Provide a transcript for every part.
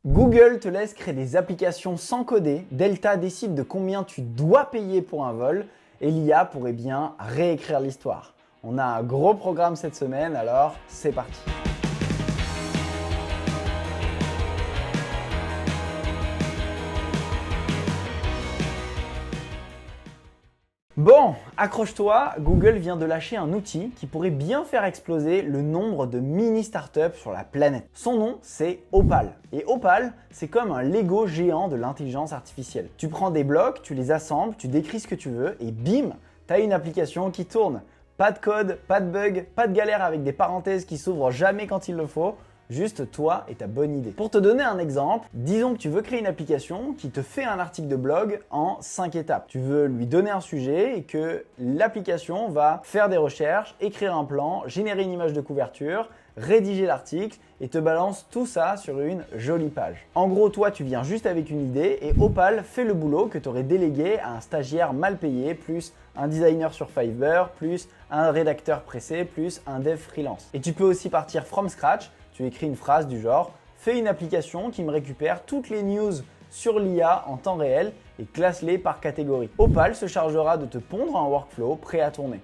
Google te laisse créer des applications sans coder, Delta décide de combien tu dois payer pour un vol, et l'IA pourrait bien réécrire l'histoire. On a un gros programme cette semaine, alors c'est parti. Bon, accroche-toi, Google vient de lâcher un outil qui pourrait bien faire exploser le nombre de mini-startups sur la planète. Son nom, c'est Opal. Et Opal, c'est comme un Lego géant de l'intelligence artificielle. Tu prends des blocs, tu les assembles, tu décris ce que tu veux et bim, t'as une application qui tourne. Pas de code, pas de bug, pas de galère avec des parenthèses qui s'ouvrent jamais quand il le faut. Juste toi et ta bonne idée. Pour te donner un exemple, disons que tu veux créer une application qui te fait un article de blog en 5 étapes. Tu veux lui donner un sujet et que l'application va faire des recherches, écrire un plan, générer une image de couverture, rédiger l'article et te balance tout ça sur une jolie page. En gros, toi, tu viens juste avec une idée et Opal fait le boulot que tu aurais délégué à un stagiaire mal payé, plus un designer sur Fiverr, plus un rédacteur pressé, plus un dev freelance. Et tu peux aussi partir from scratch. Tu écris une phrase du genre « Fais une application qui me récupère toutes les news sur l'IA en temps réel et classe-les par catégorie. » Opal se chargera de te pondre un workflow prêt à tourner.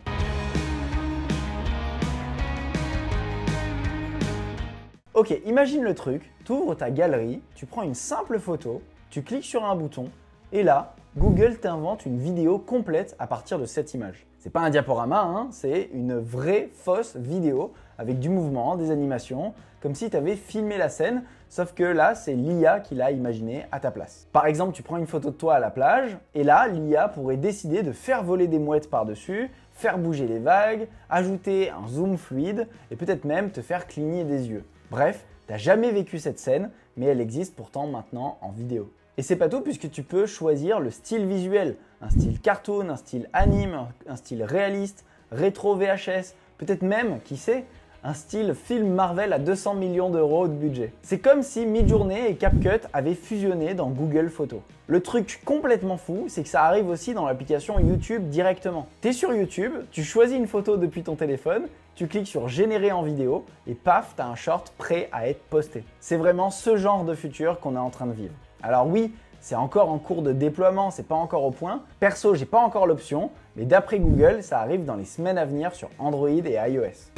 Ok, imagine le truc, tu ouvres ta galerie, tu prends une simple photo, tu cliques sur un bouton et là, Google t'invente une vidéo complète à partir de cette image. C'est pas un diaporama, hein, c'est une vraie fausse vidéo avec du mouvement, des animations, comme si tu avais filmé la scène, sauf que là, c'est l'IA qui l'a imaginé à ta place. Par exemple, tu prends une photo de toi à la plage, et là, l'IA pourrait décider de faire voler des mouettes par-dessus, faire bouger les vagues, ajouter un zoom fluide, et peut-être même te faire cligner des yeux. Bref, t'as jamais vécu cette scène, mais elle existe pourtant maintenant en vidéo. Et c'est pas tout puisque tu peux choisir le style visuel, un style cartoon, un style anime, un style réaliste, rétro VHS, peut-être même, qui sait, un style film Marvel à 200 millions d'euros de budget. C'est comme si Midjourney et CapCut avaient fusionné dans Google Photos. Le truc complètement fou, c'est que ça arrive aussi dans l'application YouTube directement. T'es sur YouTube, tu choisis une photo depuis ton téléphone, tu cliques sur générer en vidéo et paf, t'as un short prêt à être posté. C'est vraiment ce genre de futur qu'on est en train de vivre. Alors oui, c'est encore en cours de déploiement, c'est pas encore au point. Perso, j'ai pas encore l'option, mais d'après Google, ça arrive dans les semaines à venir sur Android et iOS.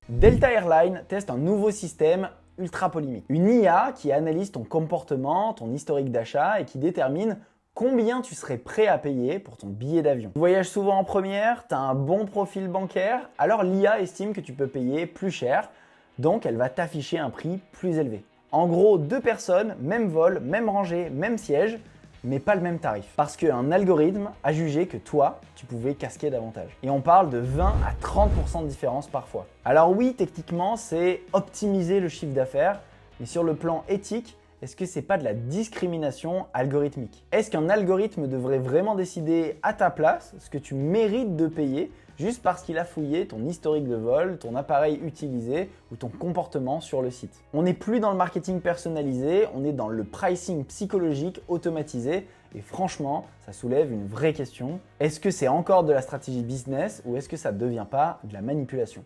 Delta Airlines teste un nouveau système ultra polémique. Une IA qui analyse ton comportement, ton historique d'achat et qui détermine combien tu serais prêt à payer pour ton billet d'avion. Tu voyages souvent en première, tu as un bon profil bancaire, alors l'IA estime que tu peux payer plus cher, donc elle va t'afficher un prix plus élevé. En gros, 2 personnes, même vol, même rangée, même siège, mais pas le même tarif. Parce qu'un algorithme a jugé que toi, tu pouvais casquer davantage. Et on parle de 20 à 30% de différence parfois. Alors oui, techniquement, c'est optimiser le chiffre d'affaires, mais sur le plan éthique, est-ce que c'est pas de la discrimination algorithmique? Est-ce qu'un algorithme devrait vraiment décider à ta place ce que tu mérites de payer juste parce qu'il a fouillé ton historique de vol, ton appareil utilisé ou ton comportement sur le site? On n'est plus dans le marketing personnalisé, on est dans le pricing psychologique automatisé et franchement, ça soulève une vraie question. Est-ce que c'est encore de la stratégie business ou est-ce que ça ne devient pas de la manipulation?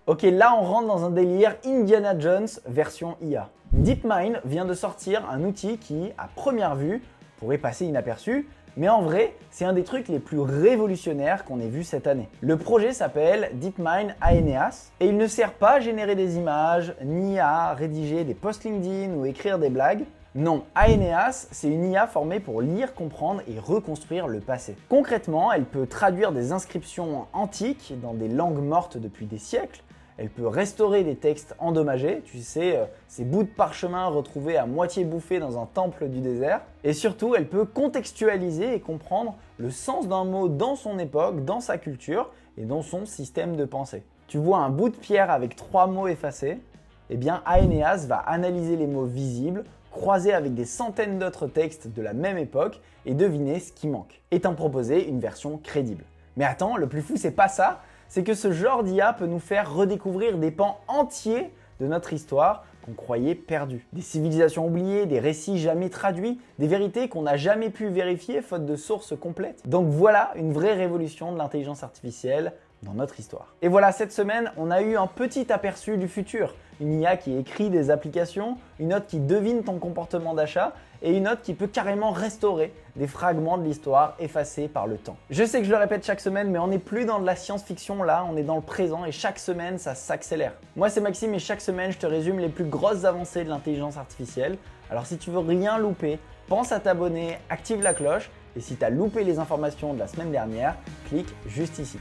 Ok, là on rentre dans un délire Indiana Jones version IA. DeepMind vient de sortir un outil qui, à première vue, pourrait passer inaperçu, mais en vrai, c'est un des trucs les plus révolutionnaires qu'on ait vu cette année. Le projet s'appelle DeepMind Aeneas et il ne sert pas à générer des images, ni à rédiger des posts LinkedIn ou écrire des blagues. Non, Aeneas, c'est une IA formée pour lire, comprendre et reconstruire le passé. Concrètement, elle peut traduire des inscriptions antiques dans des langues mortes depuis des siècles. Elle peut restaurer des textes endommagés, tu sais, ces bouts de parchemin retrouvés à moitié bouffés dans un temple du désert. Et surtout, elle peut contextualiser et comprendre le sens d'un mot dans son époque, dans sa culture et dans son système de pensée. Tu vois un bout de pierre avec 3 mots effacés, eh bien Aeneas va analyser les mots visibles, croiser avec des centaines d'autres textes de la même époque et deviner ce qui manque, et t'en proposer une version crédible. Mais attends, le plus fou c'est pas ça, c'est que ce genre d'IA peut nous faire redécouvrir des pans entiers de notre histoire qu'on croyait perdues. Des civilisations oubliées, des récits jamais traduits, des vérités qu'on n'a jamais pu vérifier faute de sources complètes. Donc voilà une vraie révolution de l'intelligence artificielle dans notre histoire. Et voilà, cette semaine, on a eu un petit aperçu du futur. Une IA qui écrit des applications, une autre qui devine ton comportement d'achat et une autre qui peut carrément restaurer des fragments de l'histoire effacés par le temps. Je sais que je le répète chaque semaine, mais on n'est plus dans de la science-fiction là, on est dans le présent et chaque semaine ça s'accélère. Moi c'est Maxime et chaque semaine je te résume les plus grosses avancées de l'intelligence artificielle. Alors si tu veux rien louper, pense à t'abonner, active la cloche et si tu as loupé les informations de la semaine dernière, clique juste ici.